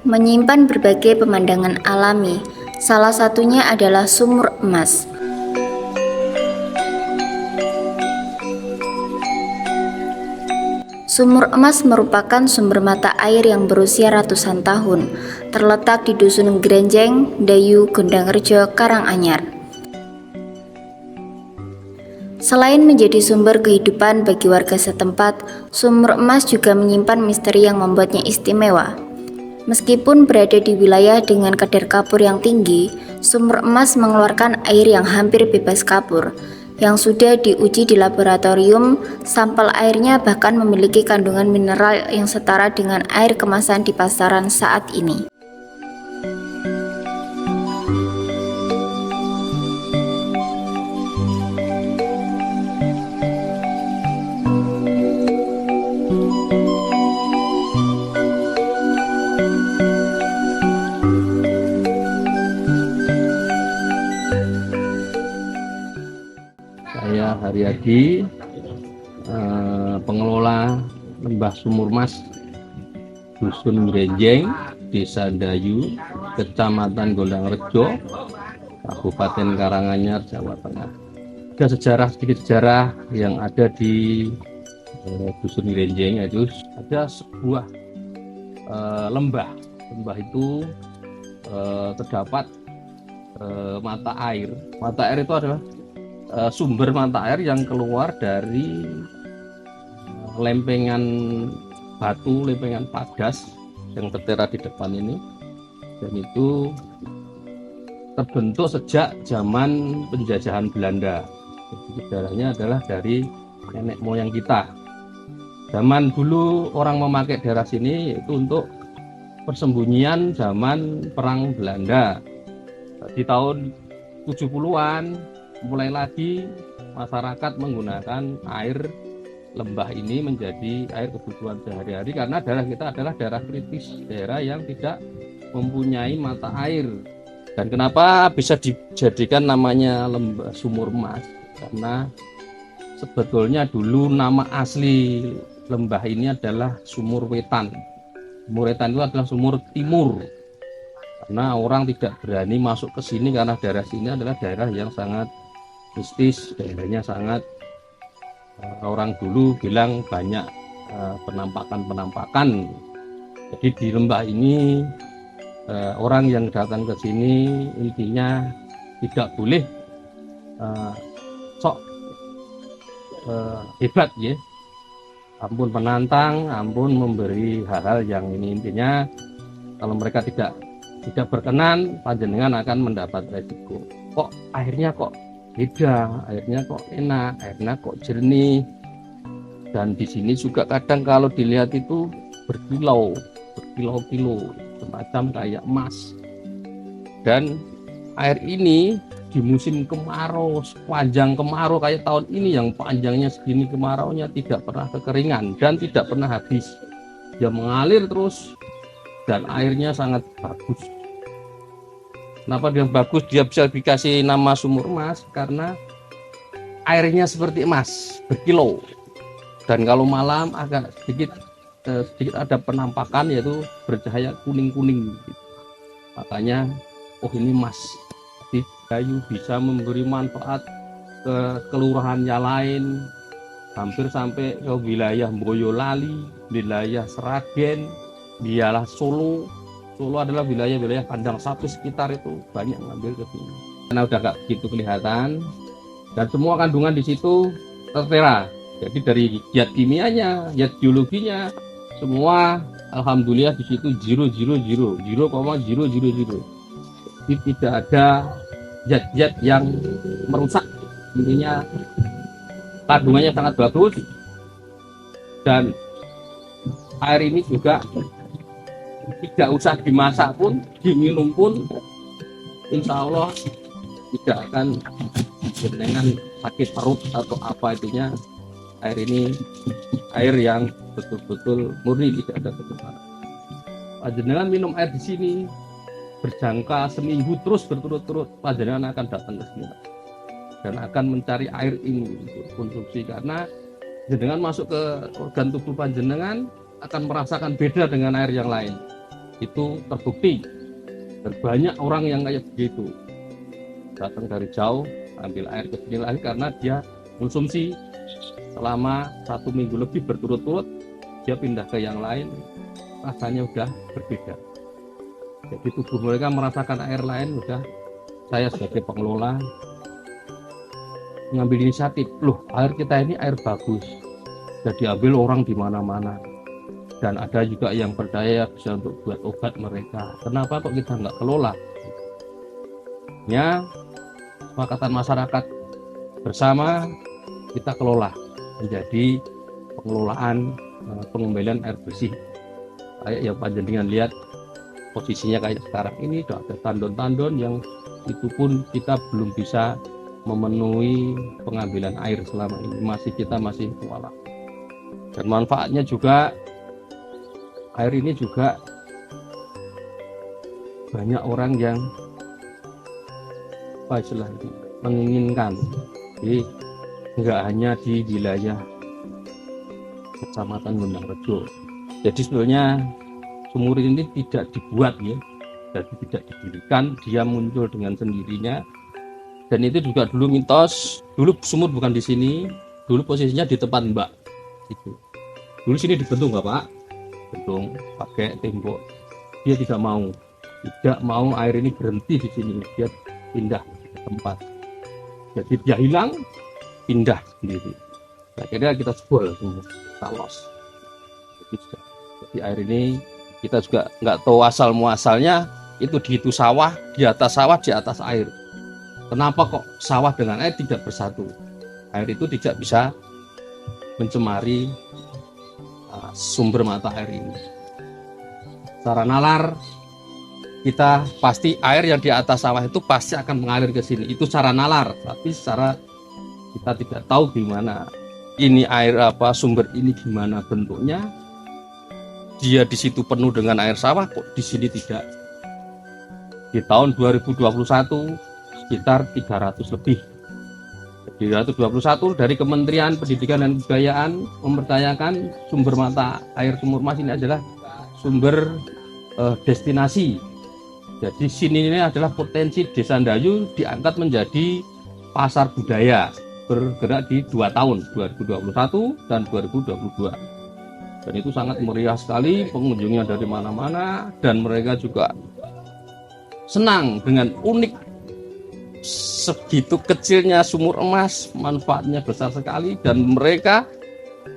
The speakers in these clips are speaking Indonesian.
menyimpan berbagai pemandangan alami. Salah satunya adalah Sumur Emas. Sumur Emas merupakan sumber mata air yang berusia ratusan tahun, terletak di Dusun Grenjeng, Dayu, Gondangrejo, Karanganyar. Selain menjadi sumber kehidupan bagi warga setempat, Sumur Emas juga menyimpan misteri yang membuatnya istimewa. Meskipun berada di wilayah dengan kadar kapur yang tinggi, Sumur Emas mengeluarkan air yang hampir bebas kapur. Yang sudah diuji di laboratorium, sampel airnya bahkan memiliki kandungan mineral yang setara dengan air kemasan di pasaran saat ini. Saya Haryadi, pengelola Lembah Sumur Emas, Dusun Grenjeng, Desa Dayu, Kecamatan Gondangrejo, Kabupaten Karanganyar, Jawa Tengah. Sedikit sejarah yang ada di Dusun Grenjeng, yaitu ada sebuah lembah. Lembah itu terdapat mata air. Mata air itu adalah sumber mata air yang keluar dari lempengan batu, lempengan padas yang tertera di depan ini, dan itu terbentuk sejak zaman penjajahan Belanda. Jadi sejarahnya adalah dari nenek moyang kita. Zaman dulu orang memakai daerah sini yaitu untuk persembunyian zaman perang Belanda. Di tahun 70-an mulai lagi masyarakat menggunakan air lembah ini menjadi air kebutuhan sehari-hari, karena daerah kita adalah daerah kritis, daerah yang tidak mempunyai mata air. Dan kenapa bisa dijadikan namanya Lembah Sumur Emas? Karena sebetulnya dulu nama asli lembah ini adalah Sumur Wetan. Sumur Wetan itu adalah sumur timur, karena orang tidak berani masuk ke sini karena daerah sini adalah daerah yang sangat mistis, daerahnya sangat orang dulu bilang banyak penampakan. Jadi di lembah ini orang yang datang ke sini intinya tidak boleh sok hebat ya, ampun penantang, ampun memberi hal-hal yang ini, intinya kalau mereka tidak berkenan, panjenengan akan mendapat resiko. Kok akhirnya kok beda, airnya kok enak, airnya kok jernih, dan di sini juga kadang kalau dilihat itu berkilau-kilo, semacam kayak emas. Dan air ini di musim kemarau, sepanjang kemarau kayak tahun ini yang panjangnya segini, kemaraunya tidak pernah kekeringan dan tidak pernah habis. Dia mengalir terus dan airnya sangat bagus. Kenapa dia bagus? Dia bisa dikasih nama Sumur Emas karena airnya seperti emas, berkilau. Dan kalau malam agak sedikit ada penampakan, yaitu bercahaya kuning-kuning. Makanya, oh ini emas. Jadi Dayu bisa memberi manfaat ke kelurahannya lain, hampir sampai ke wilayah Boyolali, wilayah Sragen, dialah Solo. Solo adalah wilayah-wilayah kandang sapi sekitar itu banyak ngambil ke sini. Karena udah gak begitu kelihatan, dan semua kandungan di situ tertera. Jadi dari zat kimianya, zat biologinya, semua alhamdulillah di situ 0,000. Jadi tidak ada zat-zat yang merusak. Intinya kandungannya sangat bagus, dan air ini juga tidak usah dimasak pun, diminum pun, insya Allah tidak akan dengan sakit perut atau apa itunya. Air ini air yang betul-betul murni, tidak ada pencemaran. Panjenengan minum air di sini berjangka seminggu terus berturut-turut, panjenengan akan datang ke sini dan akan mencari air ini untuk konsumsi, karena jenengan masuk ke organ tubuh panjenengan akan merasakan beda dengan air yang lain. itu terbukti. Dan banyak orang yang kayak begitu, datang dari jauh ambil air ke sini lagi karena dia konsumsi selama 1 minggu lebih berturut-turut, dia pindah ke yang lain, rasanya udah berbeda. Jadi tubuh mereka merasakan air lain. Udah, saya sebagai pengelola mengambil inisiatif, loh air kita ini air bagus, sudah diambil orang di mana-mana, dan ada juga yang percaya bisa untuk buat obat mereka. Kenapa kok kita nggak kelola? Ya, kesepakatan masyarakat bersama kita kelola menjadi pengelolaan pengembalian air bersih. Kayak yang panjenengan lihat posisinya kayak sekarang ini, ada tandon-tandon yang itu pun kita belum bisa memenuhi pengambilan air selama ini, kita masih kewalahan. Dan manfaatnya juga, air ini juga banyak orang yang istilahnya menginginkan. Jadi enggak hanya di wilayah Kecamatan Gondangrejo. Jadi sebenarnya sumur ini tidak dibuat ya, jadi tidak didirikan, dia muncul dengan sendirinya. Dan itu juga dulu mitos, dulu sumur bukan di sini, dulu posisinya di tempat Mbak itu. Dulu sini dibentuk Bapak, bentuk pakai tembok. Dia tidak mau air ini berhenti di sini, dia pindah ke tempat. Jadi dia hilang, pindah sendiri. Akhirnya kita jebol semua, kita los. Jadi air ini kita juga nggak tahu asal muasalnya, itu di itu sawah, di atas sawah, di atas air. Kenapa kok sawah dengan air tidak bersatu? Air itu tidak bisa mencemari sumber mata air ini. Secara nalar, kita pasti air yang di atas sawah itu pasti akan mengalir ke sini. Itu secara nalar, tapi secara kita tidak tahu gimana ini air sumber ini gimana bentuknya. Dia di situ penuh dengan air sawah, kok di sini tidak. Di tahun 2021 sekitar 300 lebih. 321 dari Kementerian Pendidikan dan Kebudayaan mempertanyakan sumber mata air Sumur Mas ini adalah sumber destinasi. Jadi sini ini adalah potensi Desa Ndayu diangkat menjadi pasar budaya, bergerak di 2 tahun, 2021 dan 2022. Dan itu sangat meriah sekali, pengunjungnya dari mana-mana, dan mereka juga senang dengan unik segitu kecilnya sumur emas, manfaatnya besar sekali. Dan mereka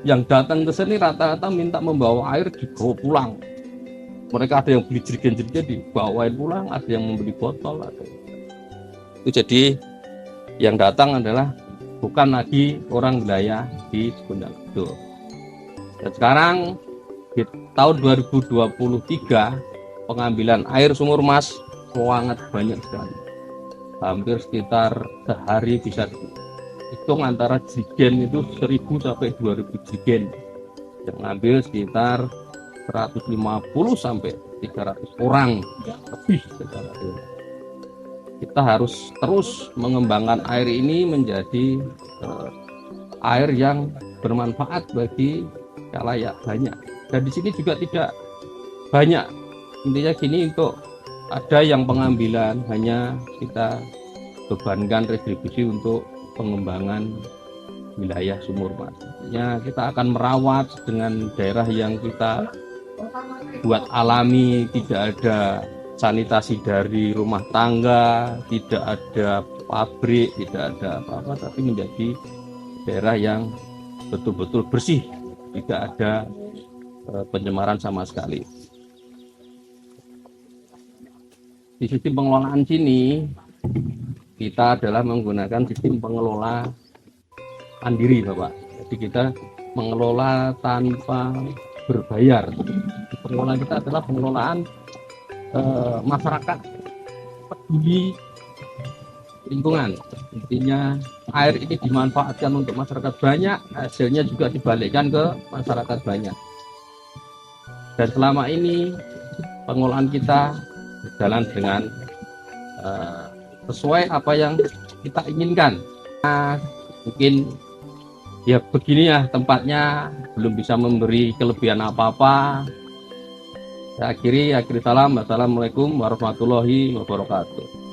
yang datang ke sini rata-rata minta membawa air dibawa pulang. Mereka ada yang beli jerigen-jerigen dibawain pulang, ada yang membeli botol. Itu jadi yang datang adalah bukan lagi orang wilayah di Gondangrejo. Dan sekarang di tahun 2023 pengambilan air Sumur Mas sangat banyak sekali. Hampir sekitar sehari bisa hitung antara jerigen itu 1000 sampai 2000 jerigen. Yang ngambil sekitar 150 sampai 300 orang lebih secara real. Kita harus terus mengembangkan air ini menjadi air yang bermanfaat bagi khalayak banyak. Dan di sini juga tidak banyak, intinya gini, untuk ada yang pengambilan hanya kita bebankan retribusi untuk pengembangan wilayah Sumur Mas. Ya, kita akan merawat dengan daerah yang kita buat alami, tidak ada sanitasi dari rumah tangga, tidak ada pabrik, tidak ada apa-apa, tapi menjadi daerah yang betul-betul bersih, tidak ada pencemaran sama sekali. Di sistem pengelolaan sini kita adalah menggunakan sistem pengelola mandiri, Bapak. Jadi kita mengelola tanpa berbayar. Pengelolaan kita adalah pengelolaan masyarakat peduli lingkungan. Intinya air ini dimanfaatkan untuk masyarakat banyak, hasilnya juga dibalikkan ke masyarakat banyak. Dan selama ini pengelolaan kita berjalan dengan sesuai apa yang kita inginkan. Nah, mungkin ya begini ya tempatnya, belum bisa memberi kelebihan apa-apa. Saya akhiri salam. Wassalamualaikum warahmatullahi wabarakatuh.